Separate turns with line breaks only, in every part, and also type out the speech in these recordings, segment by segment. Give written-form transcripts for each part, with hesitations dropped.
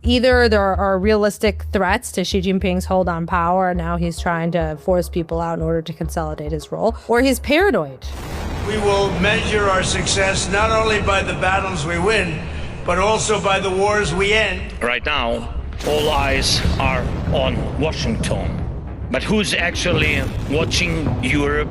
Either there are realistic threats to Xi Jinping's hold on power, and now he's trying to force people out in order to consolidate his role, or he's paranoid.
We will measure our success not only by the battles we win, but also by the wars we end.
Right now, all eyes are on Washington. But who's actually watching Europe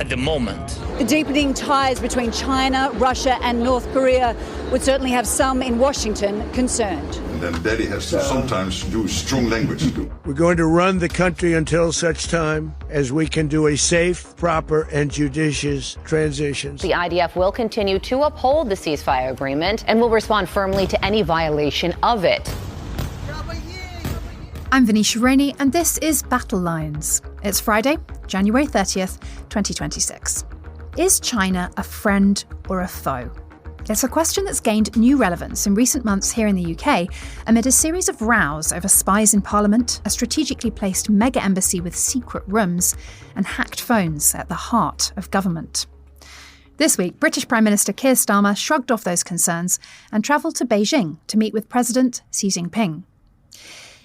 at the moment?
The deepening ties between China, Russia and North Korea would certainly have some in Washington concerned.
And then Daddy has to sometimes do strong language too.
We're going to run the country until such time as we can do a safe, proper and judicious transition.
The IDF will continue to uphold the ceasefire agreement and will respond firmly to any violation of it.
I'm Venetia Rainey, and this is Battle Lines. It's Friday, January 30th, 2026. Is China a friend or a foe? It's a question that's gained new relevance in recent months here in the UK amid a series of rows over spies in Parliament, a strategically placed mega embassy with secret rooms, and hacked phones at the heart of government. This week, British Prime Minister Keir Starmer shrugged off those concerns and travelled to Beijing to meet with President Xi Jinping.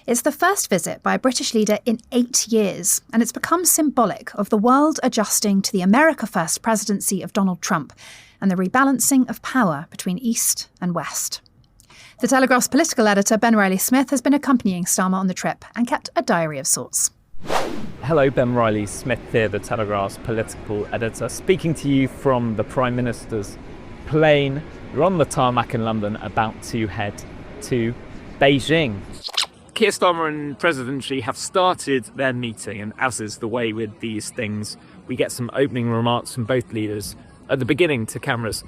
It's the first visit by a British leader in 8 years, and it's become symbolic of the world adjusting to the America First presidency of Donald Trump and the rebalancing of power between East and West. The Telegraph's political editor, Ben Riley-Smith, has been accompanying Starmer on the trip and kept a diary of sorts.
Hello, Ben Riley-Smith here, the Telegraph's political editor, speaking to you from the Prime Minister's plane. We're on the tarmac in London, about to head to Beijing. Keir Starmer and President Xi have started their meeting, and as is the way with these things, we get some opening remarks from both leaders at the beginning to cameras.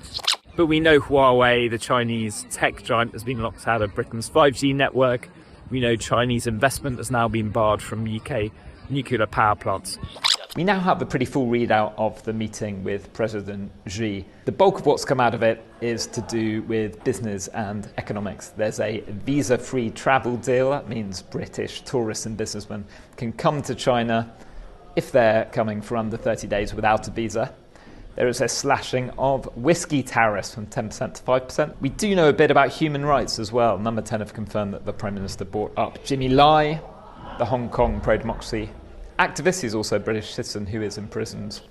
But we know Huawei, the Chinese tech giant, has been locked out of Britain's 5G network. We know Chinese investment has now been barred from UK nuclear power plants. We now have a pretty full readout of the meeting with President Xi. The bulk of what's come out of it is to do with business and economics. There's a visa-free travel deal. That means British tourists and businessmen can come to China if they're coming for under 30 days without a visa. There is a slashing of whisky tariffs from 10% to 5%. We do know a bit about human rights as well. Number 10 have confirmed that the Prime Minister brought up Jimmy Lai, the Hong Kong pro-democracy activist. He's also a British citizen who is imprisoned.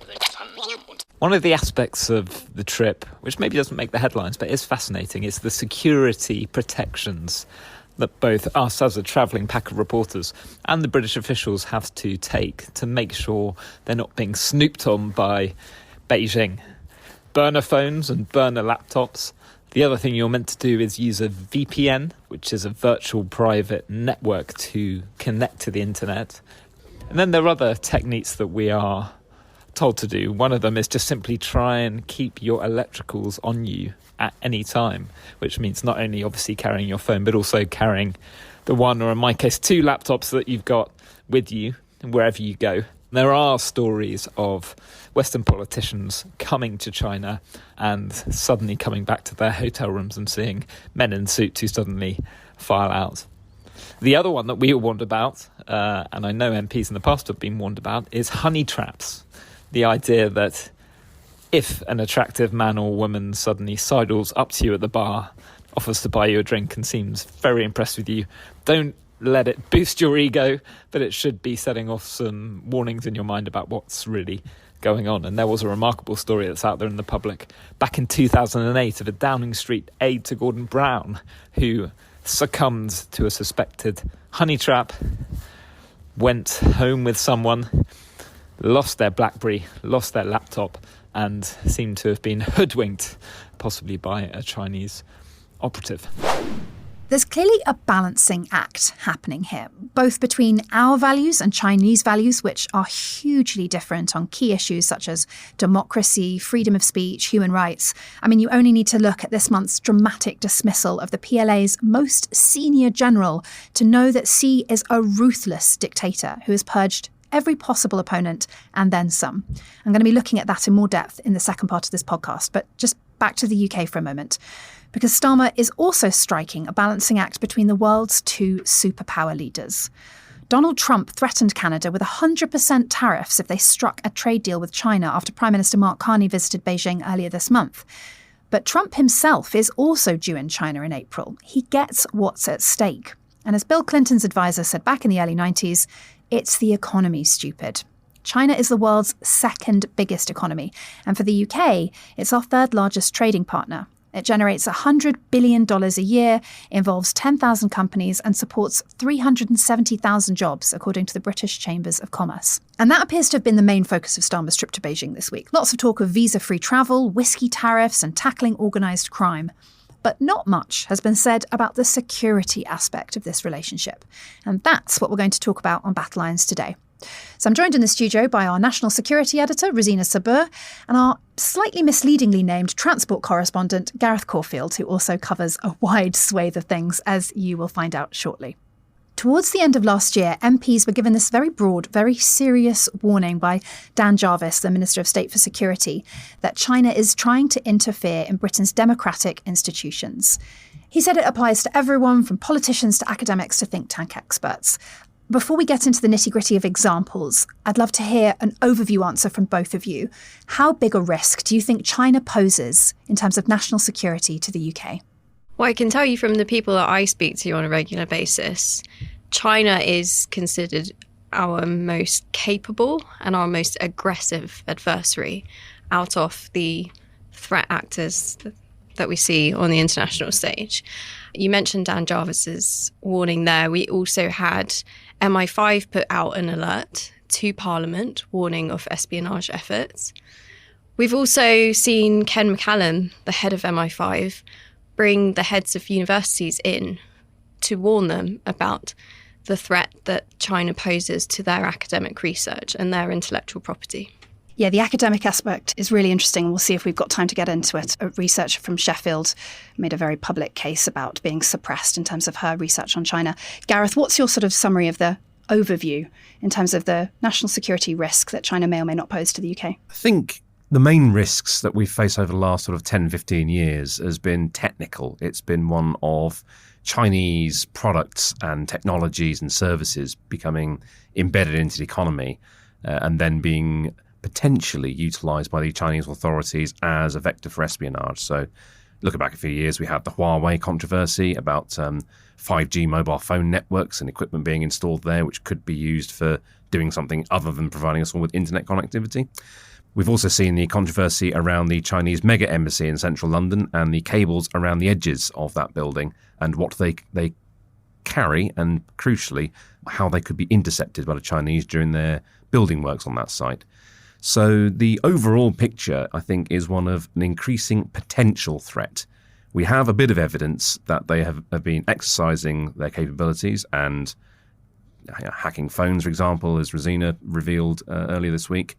One of the aspects of the trip, which maybe doesn't make the headlines but is fascinating, is the security protections that both us as a travelling pack of reporters and the British officials have to take to make sure they're not being snooped on by Beijing. Burner phones and burner laptops. The other thing you're meant to do is use a VPN, which is a virtual private network to connect to the internet. And then there are other techniques that we are told to do. One of them is just simply try and keep your electricals on you at any time, which means not only obviously carrying your phone, but also carrying the one, or in my case, 2 laptops that you've got with you wherever you go. There are stories of Western politicians coming to China and suddenly coming back to their hotel rooms and seeing men in suits who suddenly file out. The other one that we were warned about, and I know MPs in the past have been warned about, is honey traps. The idea that if an attractive man or woman suddenly sidles up to you at the bar, offers to buy you a drink and seems very impressed with you, don't let it boost your ego, but it should be setting off some warnings in your mind about what's really going on. And there was a remarkable story that's out there in the public back in 2008 of a Downing Street aide to Gordon Brown who succumbed to a suspected honey trap, went home with someone, lost their BlackBerry, lost their laptop, and seemed to have been hoodwinked, possibly by a Chinese operative.
There's clearly a balancing act happening here, both between our values and Chinese values, which are hugely different on key issues such as democracy, freedom of speech, human rights. I mean, you only need to look at this month's dramatic dismissal of the PLA's most senior general to know that Xi is a ruthless dictator who has purged every possible opponent and then some. I'm going to be looking at that in more depth in the second part of this podcast, but just back to the UK for a moment. Because Starmer is also striking a balancing act between the world's 2 superpower leaders. Donald Trump threatened Canada with 100% tariffs if they struck a trade deal with China after Prime Minister Mark Carney visited Beijing earlier this month. But Trump himself is also due in China in April. He gets what's at stake. And as Bill Clinton's advisor said back in the early 90s, it's the economy, stupid. China is the world's second biggest economy. And for the UK, it's our third largest trading partner. It generates $100 billion a year, involves 10,000 companies and supports 370,000 jobs, according to the British Chambers of Commerce. And that appears to have been the main focus of Starmer's trip to Beijing this week. Lots of talk of visa-free travel, whisky tariffs and tackling organised crime. But not much has been said about the security aspect of this relationship. And that's what we're going to talk about on Battle Lines today. So I'm joined in the studio by our national security editor, Rozina Sabur, and our slightly misleadingly named transport correspondent, Gareth Corfield, who also covers a wide swathe of things, as you will find out shortly. Towards the end of last year, MPs were given this very broad, very serious warning by Dan Jarvis, the Minister of State for Security, that China is trying to interfere in Britain's democratic institutions. He said it applies to everyone, from politicians to academics to think tank experts. Before we get into the nitty-gritty of examples, I'd love to hear an overview answer from both of you. How big a risk do you think China poses in terms of national security to the UK?
Well, I can tell you from the people that I speak to on a regular basis, China is considered our most capable and our most aggressive adversary out of the threat actors that we see on the international stage. You mentioned Dan Jarvis's warning there. We also had MI5 put out an alert to Parliament warning of espionage efforts. We've also seen Ken McCallum, the head of MI5, bring the heads of universities in to warn them about the threat that China poses to their academic research and their intellectual property.
Yeah, the academic aspect is really interesting. We'll see if we've got time to get into it. A researcher from Sheffield made a very public case about being suppressed in terms of her research on China. Gareth, what's your sort of summary of the overview in terms of the national security risk that China may or may not pose to the UK?
I think the main risks that we've faced over the last sort of 10, 15 years has been technical. It's been one of Chinese products and technologies and services becoming embedded into the economy and then being potentially utilised by the Chinese authorities as a vector for espionage. So looking back a few years, we had the Huawei controversy about 5G mobile phone networks and equipment being installed there, which could be used for doing something other than providing us all with internet connectivity. We've also seen the controversy around the Chinese mega embassy in central London and the cables around the edges of that building and what they carry and, crucially, how they could be intercepted by the Chinese during their building works on that site. So the overall picture, I think, is one of an increasing potential threat. We have a bit of evidence that they have been exercising their capabilities and hacking phones, for example, as Rozina revealed earlier this week.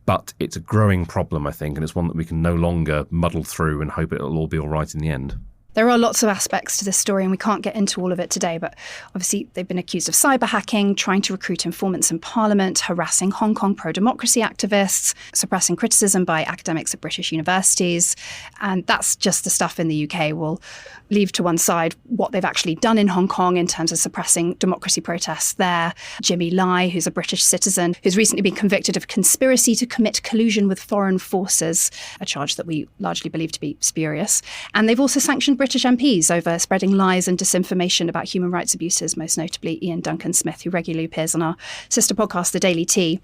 But it's a growing problem, I think, and it's one that we can no longer muddle through and hope it'll all be all right in the end.
There are lots of aspects to this story and we can't get into all of it today, but obviously they've been accused of cyber hacking, trying to recruit informants in Parliament, harassing Hong Kong pro-democracy activists, suppressing criticism by academics at British universities. And that's just the stuff in the UK. We'll leave to one side what they've actually done in Hong Kong in terms of suppressing democracy protests there. Jimmy Lai, who's a British citizen, who's recently been convicted of conspiracy to commit collusion with foreign forces, a charge that we largely believe to be spurious. And they've also sanctioned British MPs over spreading lies and disinformation about human rights abuses, most notably Ian Duncan-Smith, who regularly appears on our sister podcast, The Daily Tea.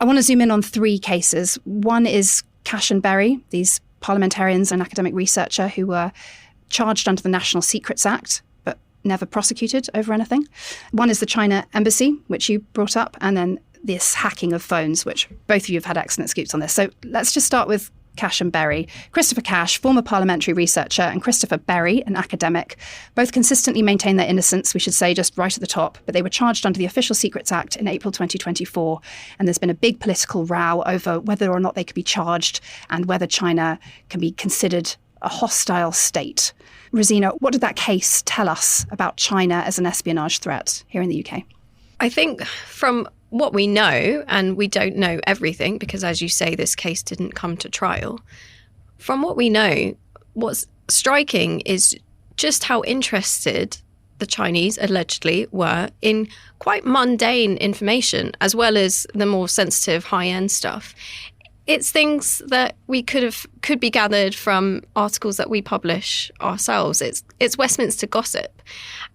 I want to zoom in on three cases. One is Cash and Berry, these parliamentarians and academic researcher who were charged under the National Secrets Act, but never prosecuted over anything. One is the China embassy, which you brought up, and then this hacking of phones, which both of you have had excellent scoops on this. So let's just start with Cash and Berry. Christopher Cash, former parliamentary researcher, and Christopher Berry, an academic, both consistently maintain their innocence, we should say, just right at the top, but they were charged under the Official Secrets Act in April 2024, and there's been a big political row over whether or not they could be charged and whether China can be considered a hostile state. Rozina, what did that case tell us about China as an espionage threat here in the UK?
I think from what we know, and we don't know everything because, as you say, this case didn't come to trial. From what we know, what's striking is just how interested the Chinese allegedly were in quite mundane information, as well as the more sensitive high-end stuff. It's things that could be gathered from articles that we publish ourselves. It's Westminster gossip.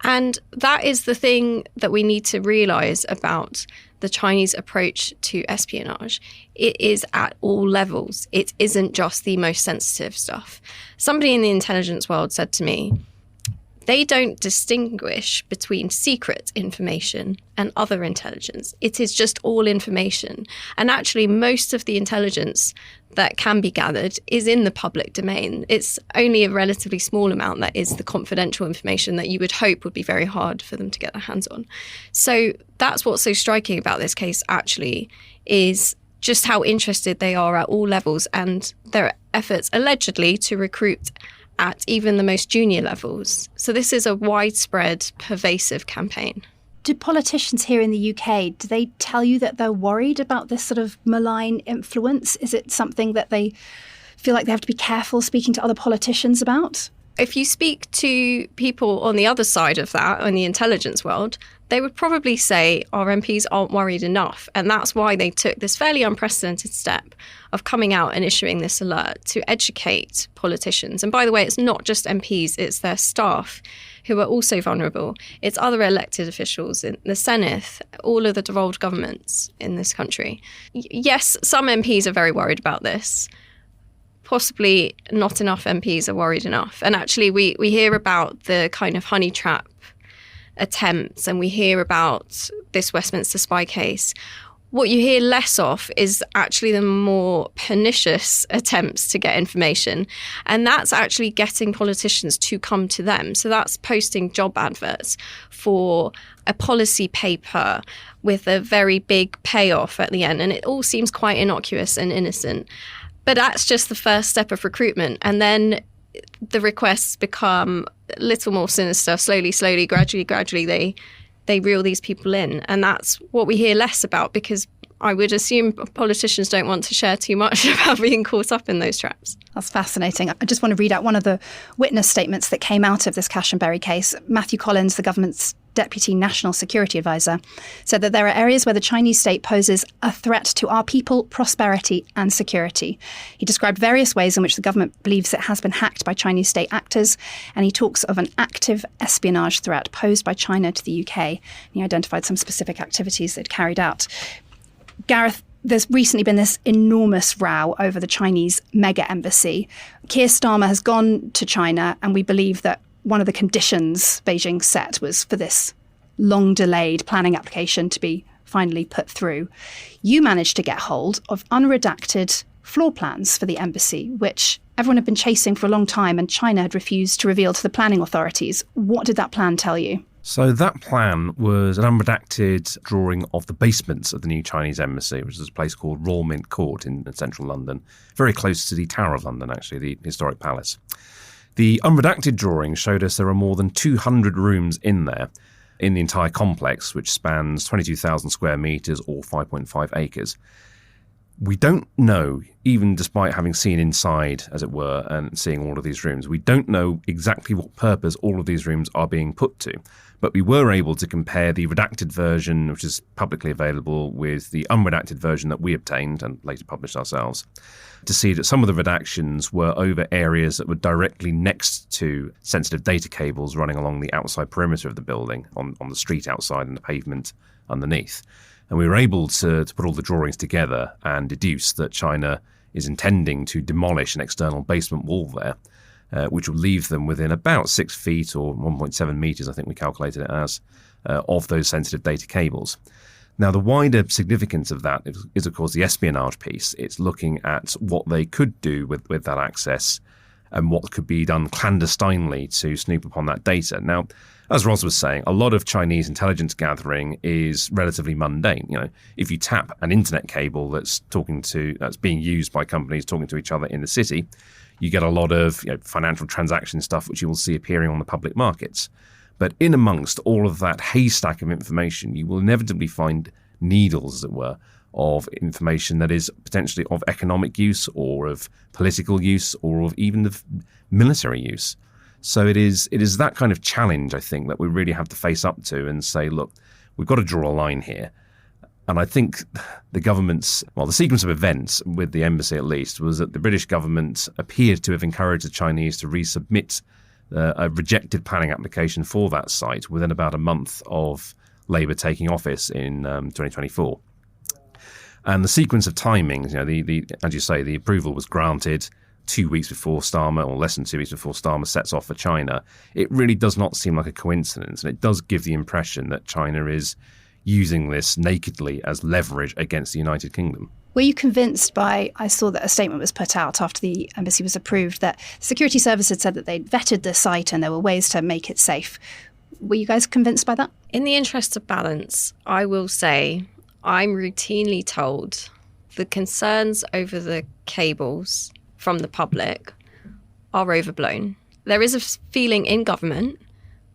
And that is the thing that we need to realise about the Chinese approach to espionage. It is at all levels. It isn't just the most sensitive stuff. Somebody in the intelligence world said to me, they don't distinguish between secret information and other intelligence. It is just all information. And actually, most of the intelligence that can be gathered is in the public domain. It's only a relatively small amount that is the confidential information that you would hope would be very hard for them to get their hands on. So that's what's so striking about this case, actually, is just how interested they are at all levels and their efforts allegedly to recruit at even the most junior levels. So this is a widespread, pervasive campaign.
Do politicians here in the UK, do they tell you that they're worried about this sort of malign influence? Is it something that they feel like they have to be careful speaking to other politicians about?
If you speak to people on the other side of that, in the intelligence world, they would probably say our MPs aren't worried enough. And that's why they took this fairly unprecedented step of coming out and issuing this alert to educate politicians. And by the way, it's not just MPs, it's their staff who are also vulnerable. It's other elected officials in the Senate, all of the devolved governments in this country. Yes, some MPs are very worried about this. Possibly not enough MPs are worried enough. And actually, we hear about the kind of honey trap attempts, and we hear about this Westminster spy case. What you hear less of is actually the more pernicious attempts to get information. And that's actually getting politicians to come to them. So that's posting job adverts for a policy paper with a very big payoff at the end. And it all seems quite innocuous and innocent. But that's just the first step of recruitment. And then the requests become a little more sinister. Slowly, gradually, they reel these people in. And that's what we hear less about, because I would assume politicians don't want to share too much about being caught up in those traps.
That's fascinating. I just want to read out one of the witness statements that came out of this Cash and Berry case. Matthew Collins, the government's Deputy National Security Advisor, said that there are areas where the Chinese state poses a threat to our people, prosperity and security. He described various ways in which the government believes it has been hacked by Chinese state actors, and he talks of an active espionage threat posed by China to the UK. He identified some specific activities they'd carried out. Gareth, there's recently been this enormous row over the Chinese mega embassy. Keir Starmer has gone to China, and we believe that one of the conditions Beijing set was for this long-delayed planning application to be finally put through. You managed to get hold of unredacted floor plans for the embassy, which everyone had been chasing for a long time, and China had refused to reveal to the planning authorities. What did that plan tell you?
So that plan was an unredacted drawing of the basements of the new Chinese embassy, which is a place called Royal Mint Court in central London, very close to the Tower of London, actually, the historic palace. The unredacted drawing showed us there are more than 200 rooms in there, in the entire complex, which spans 22,000 square metres or 5.5 acres. We don't know, even despite having seen inside, as it were, and seeing all of these rooms, we don't know exactly what purpose all of these rooms are being put to. But we were able to compare the redacted version, which is publicly available, with the unredacted version that we obtained and later published ourselves, to see that some of the redactions were over areas that were directly next to sensitive data cables running along the outside perimeter of the building, on the street outside and the pavement underneath. And we were able to put all the drawings together and deduce that China is intending to demolish an external basement wall there, which will leave them within about 6 feet or 1.7 metres, I think we calculated it as, of those sensitive data cables. Now, the wider significance of that is, of course, the espionage piece. It's looking at what they could do with that access and what could be done clandestinely to snoop upon that data. Now, as Roz was saying, a lot of Chinese intelligence gathering is relatively mundane. You know, if you tap an internet cable that's being used by companies talking to each other in the city, you get a lot of financial transaction stuff which you will see appearing on the public markets. But in amongst all of that haystack of information, you will inevitably find needles, as it were, of information that is potentially of economic use or of political use or of even of military use. So it is that kind of challenge, I think, that we really have to face up to and say, look, we've got to draw a line here. And I think the sequence of events with the embassy at least was that the British government appeared to have encouraged the Chinese to resubmit a rejected planning application for that site within about a month of Labour taking office in 2024. And the sequence of timings, as you say, the approval was granted 2 weeks before Starmer, or less than 2 weeks before Starmer sets off for China. It really does not seem like a coincidence, and it does give the impression that China is using this nakedly as leverage against the United Kingdom.
Were you convinced by, I saw that a statement was put out after the embassy was approved, that security service had said that they'd vetted the site and there were ways to make it safe. Were you guys convinced by that?
In the interest of balance, I will say I'm routinely told the concerns over the cables from the public are overblown. There is a feeling in government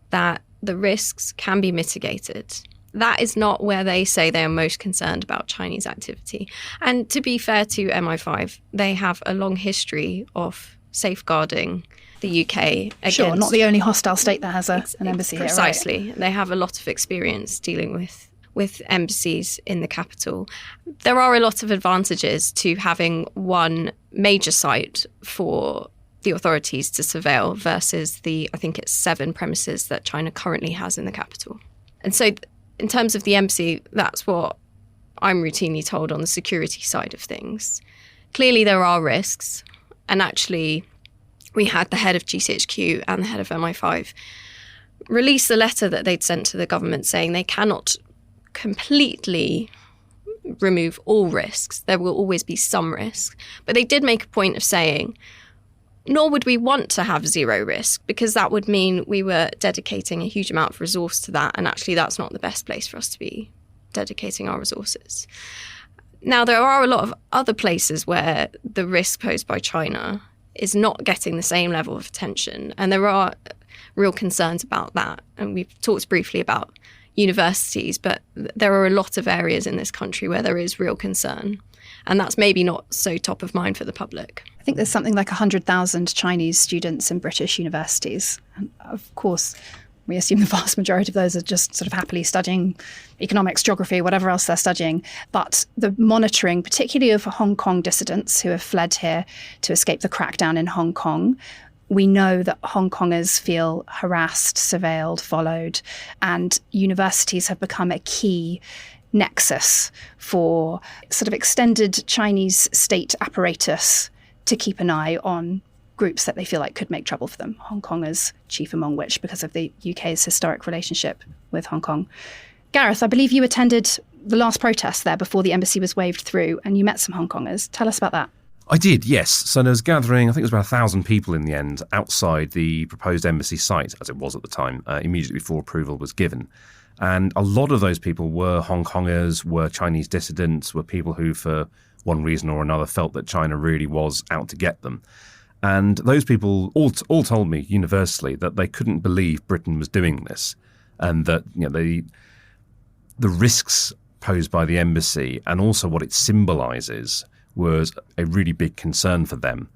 that the risks can be mitigated. That is not where they say they are most concerned about Chinese activity. And to be fair to MI5, they have a long history of safeguarding the UK against...
Sure, not the only hostile state that has an embassy here, right?
Precisely. They have a lot of experience dealing with embassies in the capital. There are a lot of advantages to having one major site for the authorities to surveil versus I think it's 7 premises that China currently has in the capital. And so in terms of the embassy, that's what I'm routinely told on the security side of things. Clearly, there are risks. And actually, we had the head of GCHQ and the head of MI5 release the letter that they'd sent to the government saying they cannot completely remove all risks. There will always be some risk. But they did make a point of saying, nor would we want to have zero risk, because that would mean we were dedicating a huge amount of resource to that. And actually, that's not the best place for us to be dedicating our resources. Now, there are a lot of other places where the risk posed by China is not getting the same level of attention. And there are real concerns about that. And we've talked briefly about universities, but there are a lot of areas in this country where there is real concern. And that's maybe not so top of mind for the public.
I think there's something like 100,000 Chinese students in British universities. And of course, we assume the vast majority of those are just sort of happily studying economics, geography, whatever else they're studying. But the monitoring, particularly of Hong Kong dissidents who have fled here to escape the crackdown in Hong Kong, we know that Hong Kongers feel harassed, surveilled, followed, and universities have become a key nexus for sort of extended Chinese state apparatus to keep an eye on groups that they feel like could make trouble for them. Hong Kongers chief among which, because of the UK's historic relationship with Hong Kong. Gareth, I believe you attended the last protest there before the embassy was waved through and you met some Hong Kongers. Tell us about that.
I did, yes. So there was gathering, I think it was about 1,000 people in the end, outside the proposed embassy site, as it was at the time, immediately before approval was given. And a lot of those people were Hong Kongers, were Chinese dissidents, were people who, for one reason or another, felt that China really was out to get them. And those people all told me universally that they couldn't believe Britain was doing this, and that the risks posed by the embassy and also what it symbolises was a really big concern for them,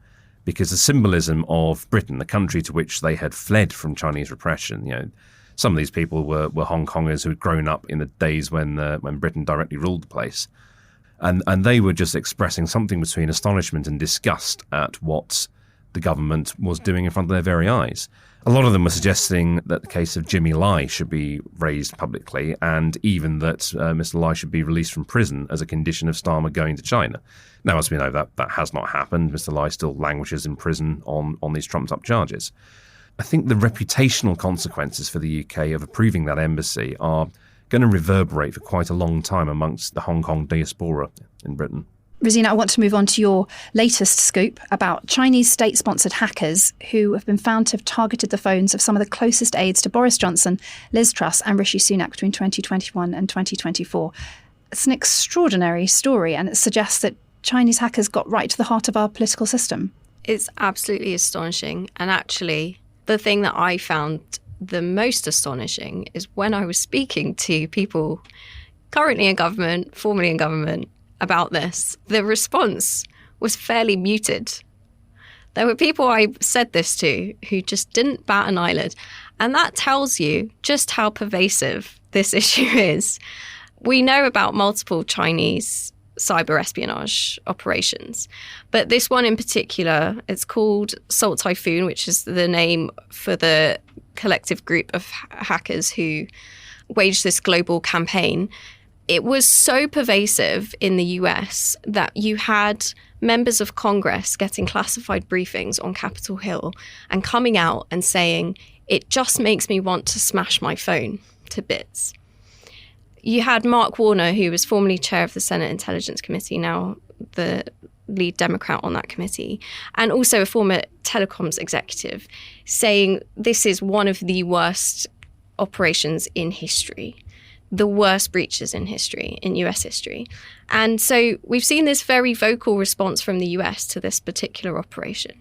because the symbolism of Britain, the country to which they had fled from Chinese repression, some of these people were Hong Kongers who had grown up in the days when Britain directly ruled the place. And they were just expressing something between astonishment and disgust at what the government was doing in front of their very eyes. A lot of them were suggesting that the case of Jimmy Lai should be raised publicly, and even that Mr. Lai should be released from prison as a condition of Starmer going to China. Now, as we know, that has not happened. Mr. Lai still languishes in prison on these trumped-up charges. I think the reputational consequences for the UK of approving that embassy are going to reverberate for quite a long time amongst the Hong Kong diaspora in Britain.
Rozina, I want to move on to your latest scoop about Chinese state-sponsored hackers who have been found to have targeted the phones of some of the closest aides to Boris Johnson, Liz Truss and Rishi Sunak between 2021 and 2024. It's an extraordinary story, and it suggests that Chinese hackers got right to the heart of our political system.
It's absolutely astonishing. And actually, the thing that I found the most astonishing is when I was speaking to people currently in government, formerly in government, about this, the response was fairly muted. There were people I said this to who just didn't bat an eyelid. And that tells you just how pervasive this issue is. We know about multiple Chinese cyber espionage operations, but this one in particular, it's called Salt Typhoon, which is the name for the collective group of hackers who waged this global campaign. It was so pervasive in the US that you had members of Congress getting classified briefings on Capitol Hill and coming out and saying, it just makes me want to smash my phone to bits. You had Mark Warner, who was formerly chair of the Senate Intelligence Committee, now the lead Democrat on that committee, and also a former telecoms executive, saying this is one of the worst operations in history, the worst breaches in history, in US history. And so we've seen this very vocal response from the US to this particular operation.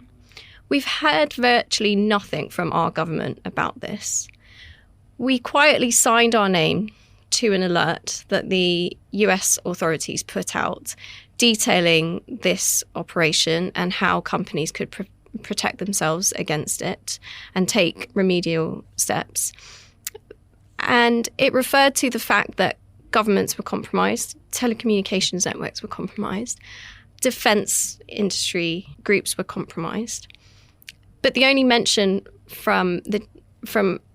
We've heard virtually nothing from our government about this. We quietly signed our name to an alert that the US authorities put out detailing this operation and how companies could protect themselves against it and take remedial steps. And it referred to the fact that governments were compromised, telecommunications networks were compromised, defense industry groups were compromised. But the only mention from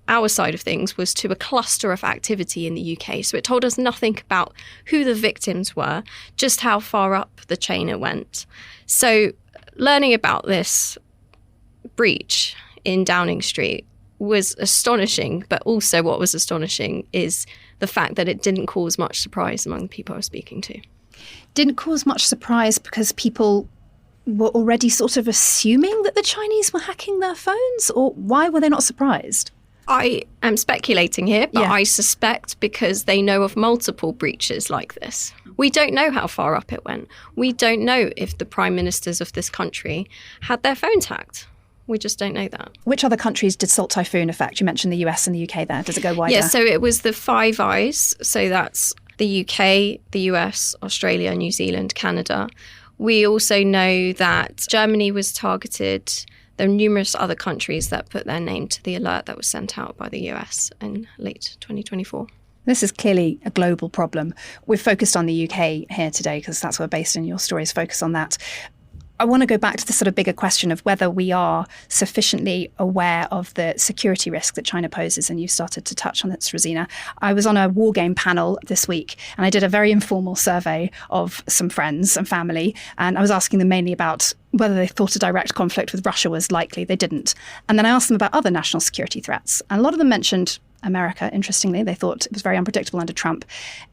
our side of things was to a cluster of activity in the UK. So it told us nothing about who the victims were, just how far up the chain it went. So learning about this breach in Downing Street was astonishing, but also what was astonishing is the fact that it didn't cause much surprise among the people I was speaking to.
Didn't cause much surprise because people were already sort of assuming that the Chinese were hacking their phones? Or why were they not surprised?
I am speculating here, but I suspect because they know of multiple breaches like this. We don't know how far up it went. We don't know if the prime ministers of this country had their phones hacked. We just don't know that.
Which other countries did Salt Typhoon affect? You mentioned the US and the UK there. Does it go wider?
Yeah, so it was the Five Eyes. So that's the UK, the US, Australia, New Zealand, Canada. We also know that Germany was targeted. There are numerous other countries that put their name to the alert that was sent out by the US in late 2024.
This is clearly a global problem. We've focused on the UK here today because that's where based in your stories focus on that. I want to go back to the sort of bigger question of whether we are sufficiently aware of the security risk that China poses, and you started to touch on it, Rozina. I was on a war game panel this week, and I did a very informal survey of some friends and family, and I was asking them mainly about whether they thought a direct conflict with Russia was likely. They didn't. And then I asked them about other national security threats, and a lot of them mentioned America, interestingly. They thought it was very unpredictable under Trump.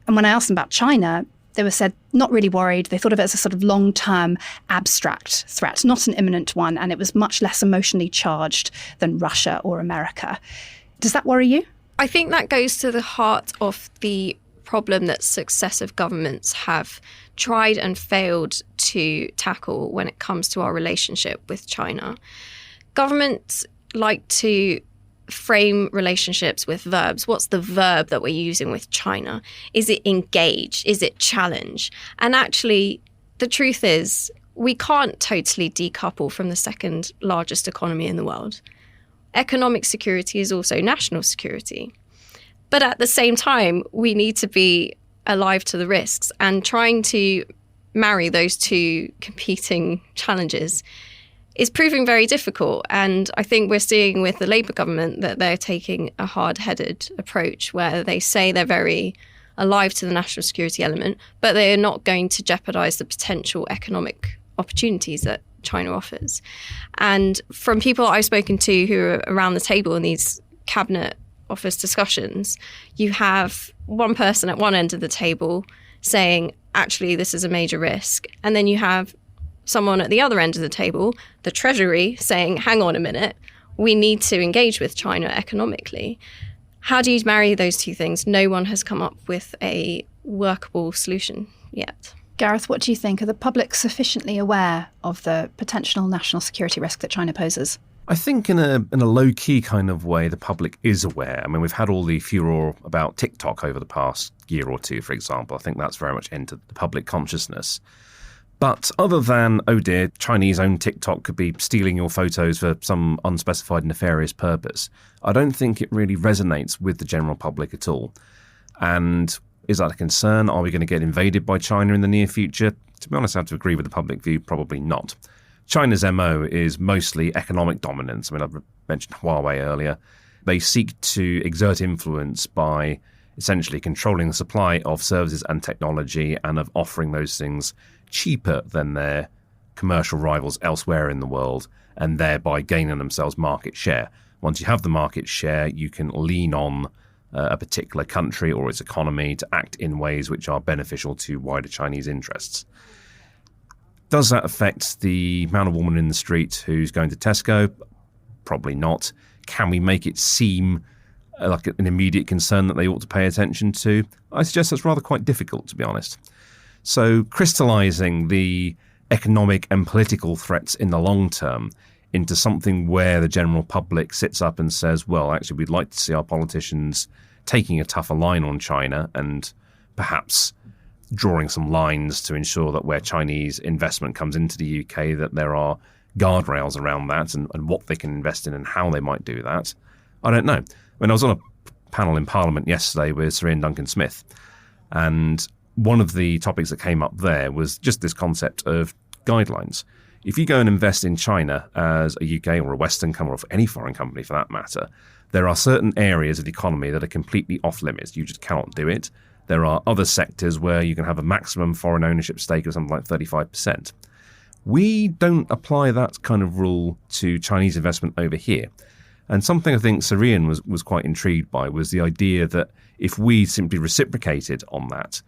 And when I asked them about China, they were said not really worried. They thought of it as a sort of long-term abstract threat, not an imminent one, and it was much less emotionally charged than Russia or America. Does that worry you?
I think that goes to the heart of the problem that successive governments have tried and failed to tackle when it comes to our relationship with China. Governments like to frame relationships with verbs. What's the verb that we're using with China? Is it engage? Is it challenge? And actually, the truth is, we can't totally decouple from the second largest economy in the world. Economic security is also national security. But at the same time, we need to be alive to the risks, and trying to marry those two competing challenges is proving very difficult. And I think we're seeing with the Labour government that they're taking a hard-headed approach where they say they're very alive to the national security element, but they're not going to jeopardise the potential economic opportunities that China offers. And from people I've spoken to who are around the table in these cabinet office discussions, you have one person at one end of the table saying, actually, this is a major risk. And then you have someone at the other end of the table, the Treasury, saying, hang on a minute, we need to engage with China economically. How do you marry those two things? No one has come up with a workable solution yet.
Gareth, what do you think? Are the public sufficiently aware of the potential national security risk that China poses?
I think in a low-key kind of way, the public is aware. I mean, we've had all the furor about TikTok over the past year or two, for example. I think that's very much entered the public consciousness. But other than, oh dear, Chinese-owned TikTok could be stealing your photos for some unspecified nefarious purpose, I don't think it really resonates with the general public at all. And Is that a concern? Are we going to get invaded by China in the near future? To be honest, I have to agree with the public view, probably not. China's MO is mostly economic dominance. I mean, I've mentioned Huawei earlier. They seek to exert influence by essentially controlling the supply of services and technology and of offering those things cheaper than their commercial rivals elsewhere in the world, and thereby gaining themselves market share. Once you have the market share, you can lean on a particular country or its economy to act in ways which are beneficial to wider Chinese interests. Does that affect the man or woman in the street who's going to Tesco? Probably not. Can we make it seem like an immediate concern that they ought to pay attention to? I suggest that's rather quite difficult, to be honest. So crystallising the economic and political threats in the long term into something where the general public sits up and says, well, actually, we'd like to see our politicians taking a tougher line on China and perhaps drawing some lines to ensure that where Chinese investment comes into the UK, that there are guardrails around that and what they can invest in and how they might do that. I don't know. When I was on a panel in Parliament yesterday with Sir Ian Duncan-Smith, and one of the topics that came up there was just this concept of guidelines. If you go and invest in China as a UK or a Western company, or any foreign company for that matter, there are certain areas of the economy that are completely off limits. You just cannot do it. There are other sectors where you can have a maximum foreign ownership stake of something like 35%. We don't apply that kind of rule to Chinese investment over here. And something I think Sir Ian was quite intrigued by was the idea that if we simply reciprocated on that,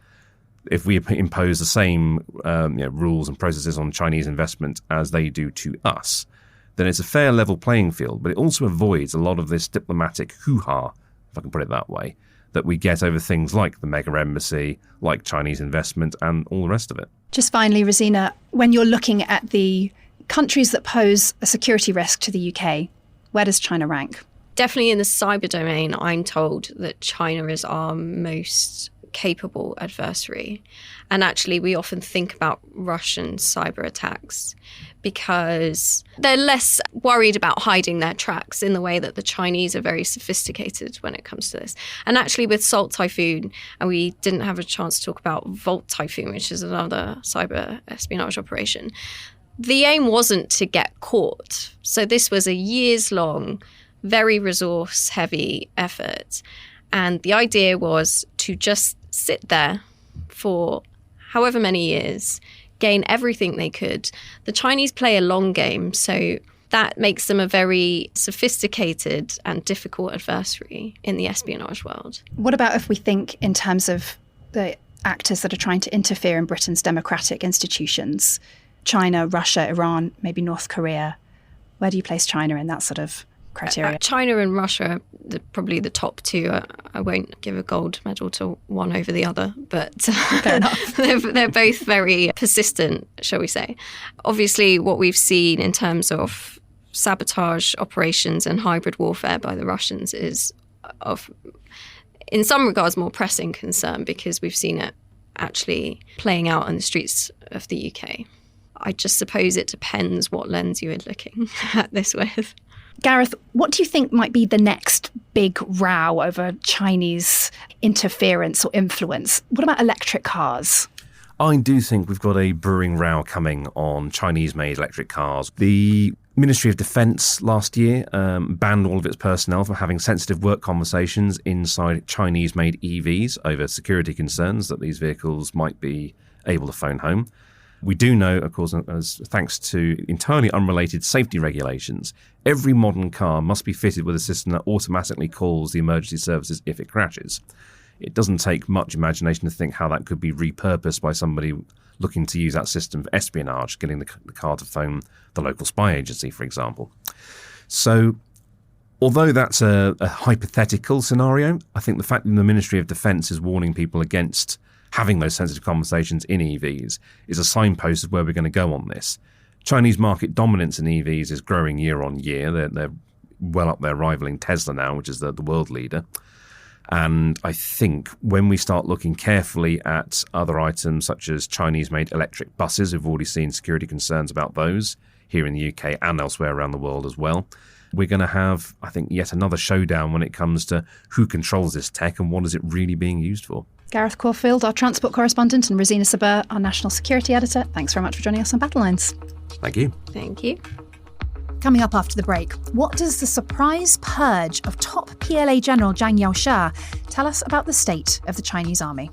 if we impose the same rules and processes on Chinese investment as they do to us, then it's a fair level playing field. But it also avoids a lot of this diplomatic hoo-ha, if I can put it that way, that we get over things like the mega embassy, like Chinese investment, and all the rest of it.
Just finally, Rozina, when you're looking at the countries that pose a security risk to the UK, where does China rank?
Definitely in the cyber domain, I'm told that China is our most capable adversary. And actually, we often think about Russian cyber attacks because they're less worried about hiding their tracks in the way that the Chinese are very sophisticated when it comes to this. And actually with Salt Typhoon, and we didn't have a chance to talk about Volt Typhoon, which is another cyber espionage operation, the aim wasn't to get caught. So this was a years-long, very resource-heavy effort. And the idea was to just sit there for however many years, gain everything they could. The Chinese play a long game, so that makes them a very sophisticated and difficult adversary in the espionage world.
What about if we think in terms of the actors that are trying to interfere in Britain's democratic institutions? China, Russia, Iran, maybe North Korea. Where do you place China in that sort of criteria?
China and Russia are probably the top two. I won't give a gold medal to one over the other, but
fair enough.
they're both very persistent, shall we say. Obviously, what we've seen in terms of sabotage operations and hybrid warfare by the Russians is of, in some regards, more pressing concern because we've seen it actually playing out on the streets of the UK. I just suppose it depends what lens you are looking at this with.
Gareth, what do you think might be the next big row over Chinese interference or influence? What about electric cars?
I do think we've got a brewing row coming on Chinese-made electric cars. The Ministry of Defence last year banned all of its personnel from having sensitive work conversations inside Chinese-made EVs over security concerns that these vehicles might be able to phone home. We do know, of course, as thanks to entirely unrelated safety regulations, every modern car must be fitted with a system that automatically calls the emergency services if it crashes. It doesn't take much imagination to think how that could be repurposed by somebody looking to use that system for espionage, getting the car to phone the local spy agency, for example. So, although that's a hypothetical scenario, I think the fact that the Ministry of Defence is warning people against having those sensitive conversations in EVs is a signpost of where we're going to go on this. Chinese market dominance in EVs is growing year on year. They're well up there rivaling Tesla now, which is the world leader. And I think when we start looking carefully at other items such as Chinese-made electric buses, we've already seen security concerns about those here in the UK and elsewhere around the world as well. we're going to have, I think, yet another showdown when it comes to who controls this tech and what is it really being used for.
Gareth Corfield, our transport correspondent, and Rozina Sabur, our national security editor. Thanks very much for joining us on Battlelines.
Thank you.
Thank you.
Coming up after the break, what does the surprise purge of top PLA General Zhang Yaoxia tell us about the state of the Chinese army?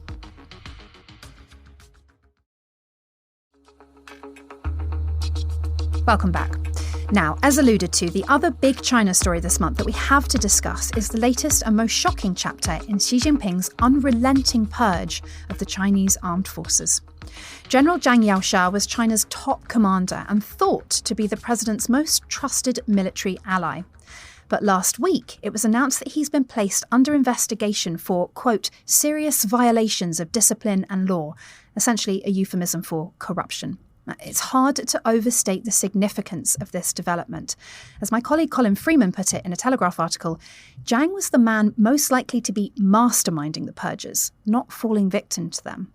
Welcome back. Now, as alluded to, the other big China story this month that we have to discuss is the latest and most shocking chapter in Xi Jinping's unrelenting purge of the Chinese armed forces. General Zhang Yaoxia was China's top commander and thought to be the president's most trusted military ally. But last week, it was announced that he's been placed under investigation for, quote, serious violations of discipline and law, essentially a euphemism for corruption. It's hard to overstate the significance of this development. As my colleague Colin Freeman put it in a Telegraph article, Zhang was the man most likely to be masterminding the purges, not falling victim to them.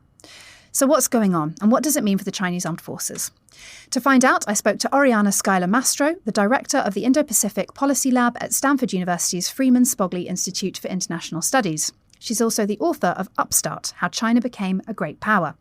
So what's going on, and what does it mean for the Chinese armed forces? To find out, I spoke to Oriana Skylar Mastro, the director of the Indo-Pacific Policy Lab at Stanford University's Freeman Spogli Institute for International Studies. She's also the author of Upstart, How China Became a Great Power.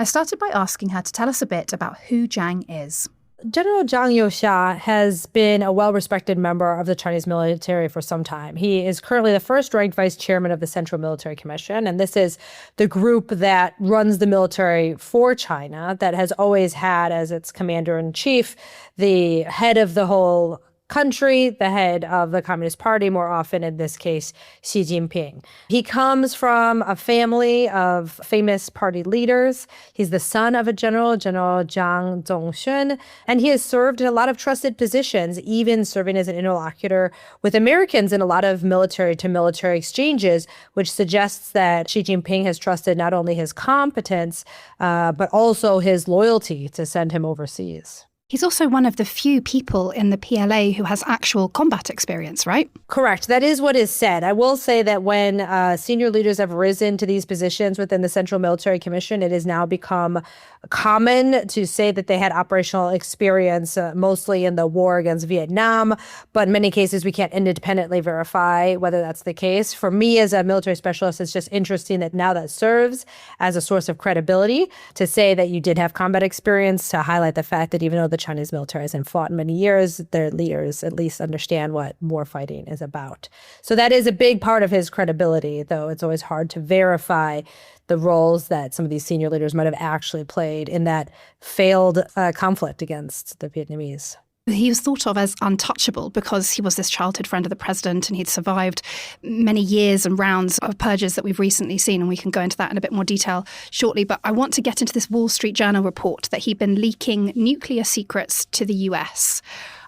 I started by asking her to tell us a bit about who Zhang is.
General Zhang Yaoxia has been a well-respected member of the Chinese military for some time. He is currently the first-ranked vice chairman of the Central Military Commission, and this is the group that runs the military for China, that has always had as its commander-in-chief the head of the whole country, the head of the Communist Party, more often in this case, Xi Jinping. He comes from a family of famous party leaders. He's the son of a General Zhang Zongxun, and he has served in a lot of trusted positions, even serving as an interlocutor with Americans in a lot of military-to-military exchanges, which suggests that Xi Jinping has trusted not only his competence, but also his loyalty to send him overseas.
He's also one of the few people in the PLA who has actual combat experience, right?
Correct. That is what is said. I will say that when senior leaders have risen to these positions within the Central Military Commission, it has now become common to say that they had operational experience, mostly in the war against Vietnam. But in many cases, we can't independently verify whether that's the case. For me as a military specialist, it's just interesting that now that serves as a source of credibility to say that you did have combat experience, to highlight the fact that even though the Chinese military hasn't fought in many years, their leaders at least understand what war fighting is about. So that is a big part of his credibility, though it's always hard to verify the roles that some of these senior leaders might have actually played in that failed conflict against the Vietnamese.
He was thought of as untouchable because he was this childhood friend of the president and he'd survived many years and rounds of purges that we've recently seen, and we can go into that in a bit more detail shortly. But I want to get into this Wall Street Journal report that he'd been leaking nuclear secrets to the US.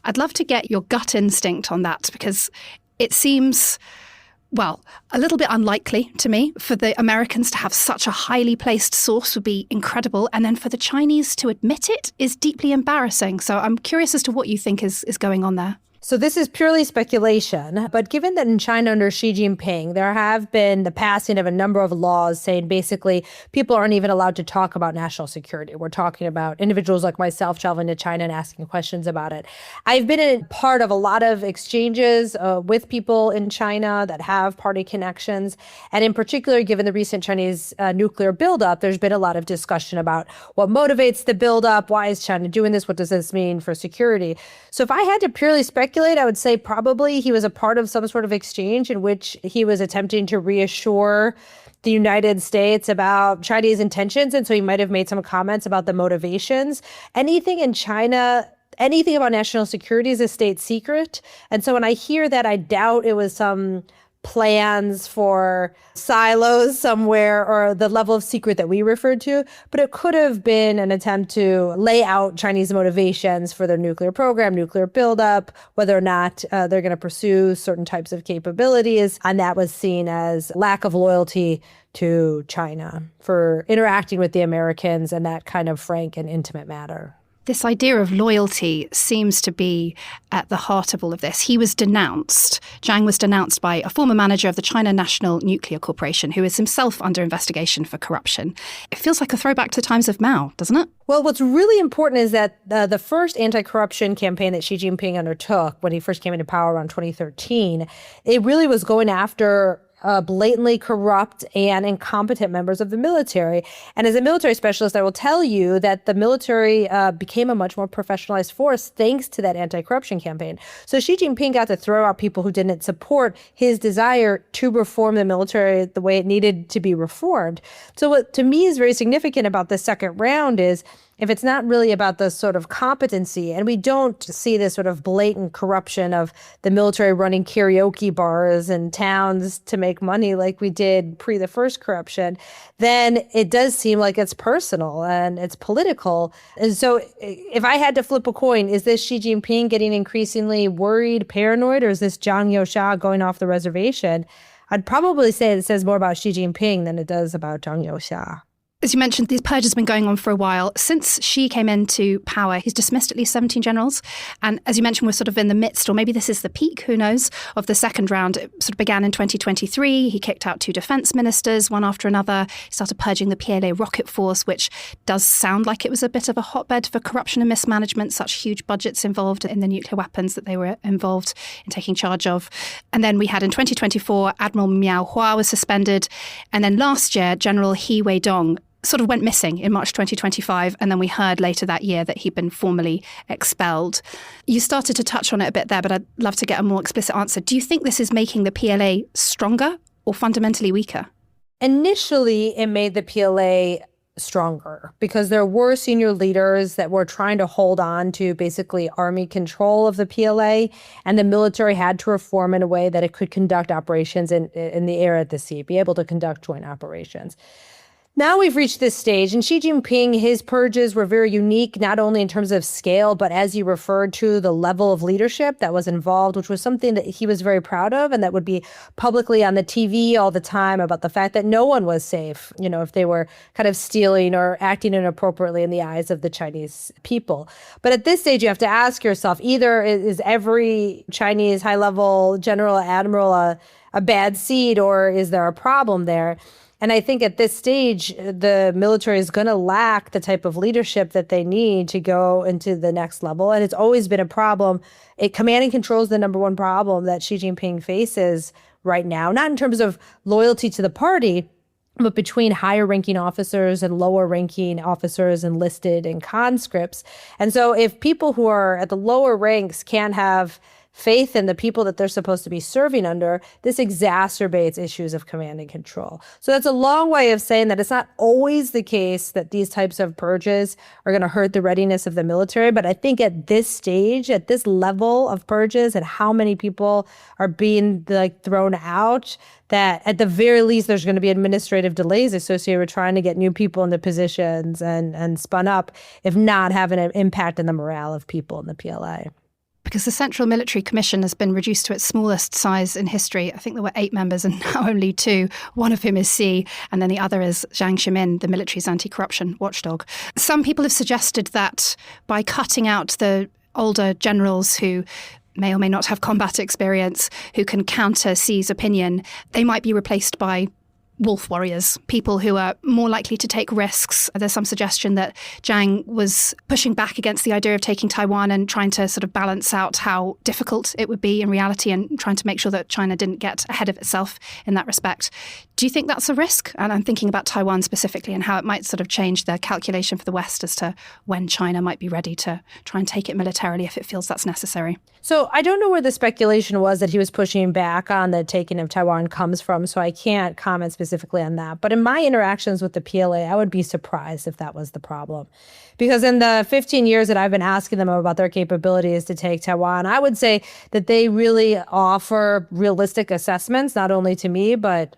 I'd love to get your gut instinct on that because it seems, well, a little bit unlikely to me. For the Americans to have such a highly placed source would be incredible. And then for the Chinese to admit it is deeply embarrassing. So I'm curious as to what you think is going on there.
So this is purely speculation, but given that in China under Xi Jinping, there have been the passing of a number of laws saying basically people aren't even allowed to talk about national security. We're talking about individuals like myself traveling to China and asking questions about it. I've been a part of a lot of exchanges with people in China that have party connections. And in particular, given the recent Chinese nuclear buildup, there's been a lot of discussion about what motivates the buildup. Why is China doing this? What does this mean for security? So if I had to purely speculate, I would say probably he was a part of some sort of exchange in which he was attempting to reassure the United States about Chinese intentions. And so he might have made some comments about the motivations. Anything in China, anything about national security is a state secret. And so when I hear that, I doubt it was some plans for silos somewhere or the level of secret that we referred to, but it could have been an attempt to lay out Chinese motivations for their nuclear program, nuclear buildup, whether or not they're going to pursue certain types of capabilities. And that was seen as lack of loyalty to China for interacting with the Americans in that kind of frank and intimate manner.
This idea of loyalty seems to be at the heart of all of this. He was denounced. Zhang was denounced by a former manager of the China National Nuclear Corporation, who is himself under investigation for corruption. It feels like a throwback to the times of Mao, doesn't it?
Well, what's really important is that the first anti-corruption campaign that Xi Jinping undertook when he first came into power around 2013, it really was going after blatantly corrupt and incompetent members of the military. And as a military specialist, I will tell you that the military became a much more professionalized force thanks to that anti-corruption campaign. So Xi Jinping got to throw out people who didn't support his desire to reform the military the way it needed to be reformed. So what to me is very significant about this second round is if it's not really about the sort of competency, and we don't see this sort of blatant corruption of the military running karaoke bars in towns to make money like we did pre the first corruption, then it does seem like it's personal and it's political. And so if I had to flip a coin, is this Xi Jinping getting increasingly worried, paranoid, or is this Zhang Youxia going off the reservation? I'd probably say it says more about Xi Jinping than it does about Zhang Youxia.
As you mentioned, these purges have been going on for a while. Since Xi came into power, he's dismissed at least 17 generals. And as you mentioned, we're sort of in the midst, or maybe this is the peak, who knows, of the second round. It sort of began in 2023. He kicked out 2 defense ministers, one after another. He started purging the PLA rocket force, which does sound like it was a bit of a hotbed for corruption and mismanagement, such huge budgets involved in the nuclear weapons that they were involved in taking charge of. And then we had in 2024, Admiral Miao Hua was suspended. And then last year, General He Weidong sort of went missing in March 2025, and then we heard later that year that he'd been formally expelled. You started to touch on it a bit there, but I'd love to get a more explicit answer. Do you think this is making the PLA stronger or fundamentally weaker?
Initially, it made the PLA stronger because there were senior leaders that were trying to hold on to basically army control of the PLA, and the military had to reform in a way that it could conduct operations in the air, at the sea, be able to conduct joint operations. Now we've reached this stage, and Xi Jinping, his purges were very unique, not only in terms of scale, but as you referred to, the level of leadership that was involved, which was something that he was very proud of and that would be publicly on the TV all the time about the fact that no one was safe, if they were kind of stealing or acting inappropriately in the eyes of the Chinese people. But at this stage, you have to ask yourself, either is every Chinese high-level general, admiral a bad seed, or is there a problem there? And I think at this stage, the military is going to lack the type of leadership that they need to go into the next level. And it's always been a problem. Command and control is the number one problem that Xi Jinping faces right now, not in terms of loyalty to the party, but between higher ranking officers and lower ranking officers, enlisted and conscripts. And so if people who are at the lower ranks can't have faith in the people that they're supposed to be serving under, this exacerbates issues of command and control. So that's a long way of saying that it's not always the case that these types of purges are going to hurt the readiness of the military. But I think at this stage, at this level of purges and how many people are being thrown out, that at the very least, there's going to be administrative delays associated with trying to get new people into positions and spun up, if not having an impact on the morale of people in the PLA.
Because the Central Military Commission has been reduced to its smallest size in history. I think there were 8 members and now only 2, one of whom is Xi, and then the other is Jiang Zemin, the military's anti-corruption watchdog. Some people have suggested that by cutting out the older generals who may or may not have combat experience, who can counter Xi's opinion, they might be replaced by wolf warriors, people who are more likely to take risks. There's some suggestion that Jiang was pushing back against the idea of taking Taiwan and trying to sort of balance out how difficult it would be in reality and trying to make sure that China didn't get ahead of itself in that respect. Do you think that's a risk? And I'm thinking about Taiwan specifically and how it might sort of change the calculation for the West as to when China might be ready to try and take it militarily if it feels that's necessary.
So I don't know where the speculation was that he was pushing back on the taking of Taiwan comes from, so I can't comment specifically on that. But in my interactions with the PLA, I would be surprised if that was the problem. Because in the 15 years that I've been asking them about their capabilities to take Taiwan, I would say that they really offer realistic assessments, not only to me, but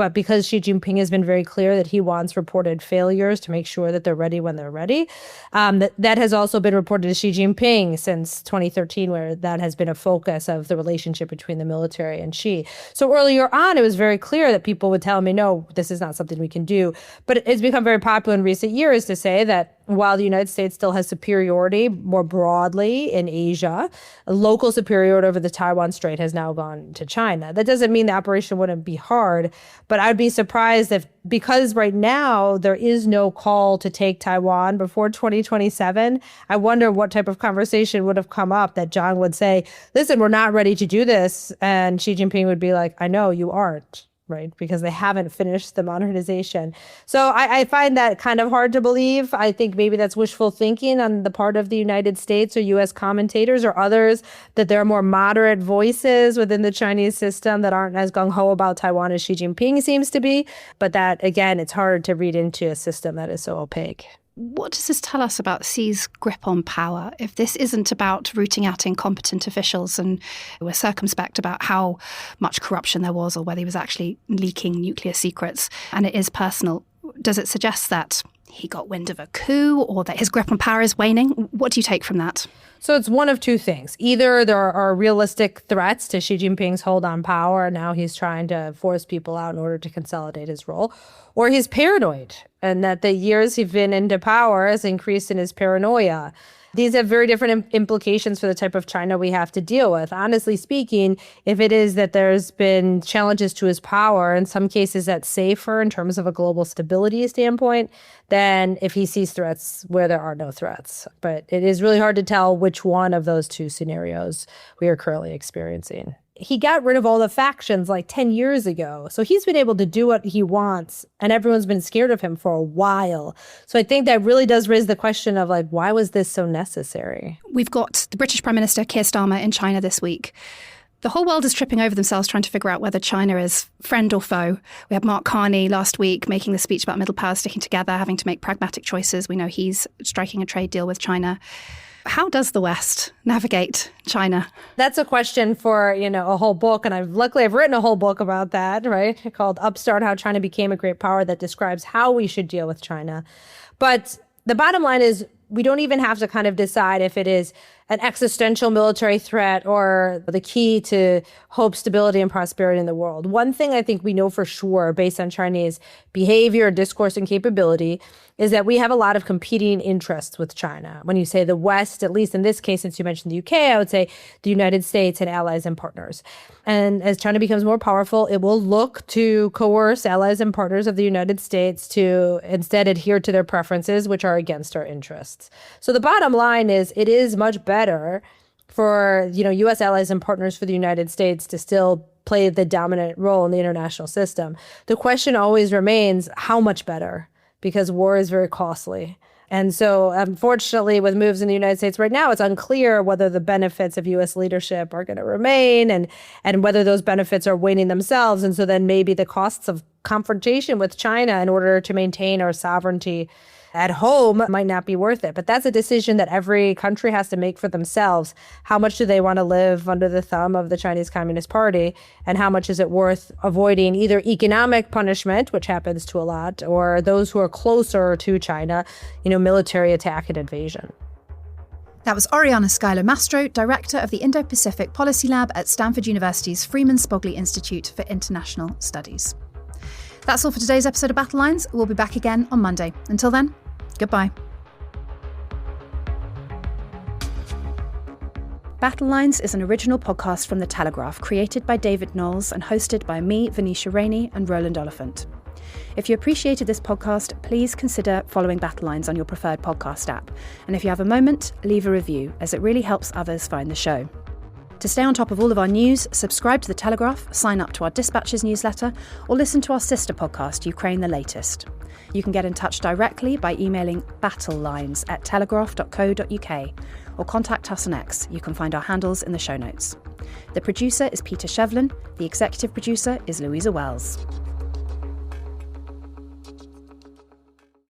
because Xi Jinping has been very clear that he wants reported failures to make sure that they're ready when they're ready. That has also been reported to Xi Jinping since 2013, where that has been a focus of the relationship between the military and Xi. So earlier on, it was very clear that people would tell me, no, this is not something we can do. But it's become very popular in recent years to say that, while the United States still has superiority more broadly in Asia, a local superiority over the Taiwan Strait has now gone to China. That doesn't mean the operation wouldn't be hard, but I'd be surprised if, because right now there is no call to take Taiwan before 2027, I wonder what type of conversation would have come up that John would say, listen, we're not ready to do this. And Xi Jinping would be like, I know you aren't. Right, because they haven't finished the modernization. So I find that kind of hard to believe. I think maybe that's wishful thinking on the part of the United States or U.S. commentators or others, that there are more moderate voices within the Chinese system that aren't as gung-ho about Taiwan as Xi Jinping seems to be. But that, again, it's hard to read into a system that is so opaque.
What does this tell us about Xi's grip on power? If this isn't about rooting out incompetent officials and we're circumspect about how much corruption there was or whether he was actually leaking nuclear secrets, and it is personal, does it suggest that he got wind of a coup or that his grip on power is waning? What do you take from that?
So it's one of two things. Either there are realistic threats to Xi Jinping's hold on power, and now he's trying to force people out in order to consolidate his role, or he's paranoid, and that the years he's been into power has increased in his paranoia. These have very different implications for the type of China we have to deal with. Honestly speaking, if it is that there's been challenges to his power, in some cases that's safer in terms of a global stability standpoint, than if he sees threats where there are no threats. But it is really hard to tell which one of those two scenarios we are currently experiencing. He got rid of all the factions like 10 years ago. So he's been able to do what he wants, and everyone's been scared of him for a while. So I think that really does raise the question of, like, why was this so necessary?
We've got the British Prime Minister Keir Starmer in China this week. The whole world is tripping over themselves trying to figure out whether China is friend or foe. We had Mark Carney last week making the speech about middle powers sticking together, having to make pragmatic choices. We know he's striking a trade deal with China. How does the West navigate China?
That's a question for, a whole book. And I've written a whole book about that, right? Called Upstart, How China Became a Great Power, that describes how we should deal with China. But the bottom line is we don't even have to kind of decide if it is an existential military threat or the key to hope, stability, and prosperity in the world. One thing I think we know for sure, based on Chinese behavior, discourse, and capability, is that we have a lot of competing interests with China. When you say the West, at least in this case, since you mentioned the UK, I would say the United States and allies and partners. And as China becomes more powerful, it will look to coerce allies and partners of the United States to instead adhere to their preferences, which are against our interests. So the bottom line is it is much better for, U.S. allies and partners for the United States to still play the dominant role in the international system. The question always remains, how much better? Because war is very costly. And so, unfortunately, with moves in the United States right now, it's unclear whether the benefits of U.S. leadership are going to remain and whether those benefits are waning themselves. And so then maybe the costs of confrontation with China in order to maintain our sovereignty at home might not be worth it. But that's a decision that every country has to make for themselves. How much do they want to live under the thumb of the Chinese Communist Party? And how much is it worth avoiding either economic punishment, which happens to a lot, or those who are closer to China, military attack and invasion?
That was Oriana Skylar Mastro, Director of the Indo-Pacific Policy Lab at Stanford University's Freeman Spogli Institute for International Studies. That's all for today's episode of Battle Lines. We'll be back again on Monday. Until then, goodbye. Battle Lines is an original podcast from The Telegraph, created by David Knowles and hosted by me, Venetia Rainey, and Roland Oliphant. If you appreciated this podcast, please consider following Battle Lines on your preferred podcast app. And if you have a moment, leave a review, as it really helps others find the show. To stay on top of all of our news, subscribe to The Telegraph, sign up to our Dispatches newsletter, or listen to our sister podcast, Ukraine the Latest. You can get in touch directly by emailing battlelines@telegraph.co.uk or contact us on X. You can find our handles in the show notes. The producer is Peter Shevlin. The executive producer is Louisa Wells.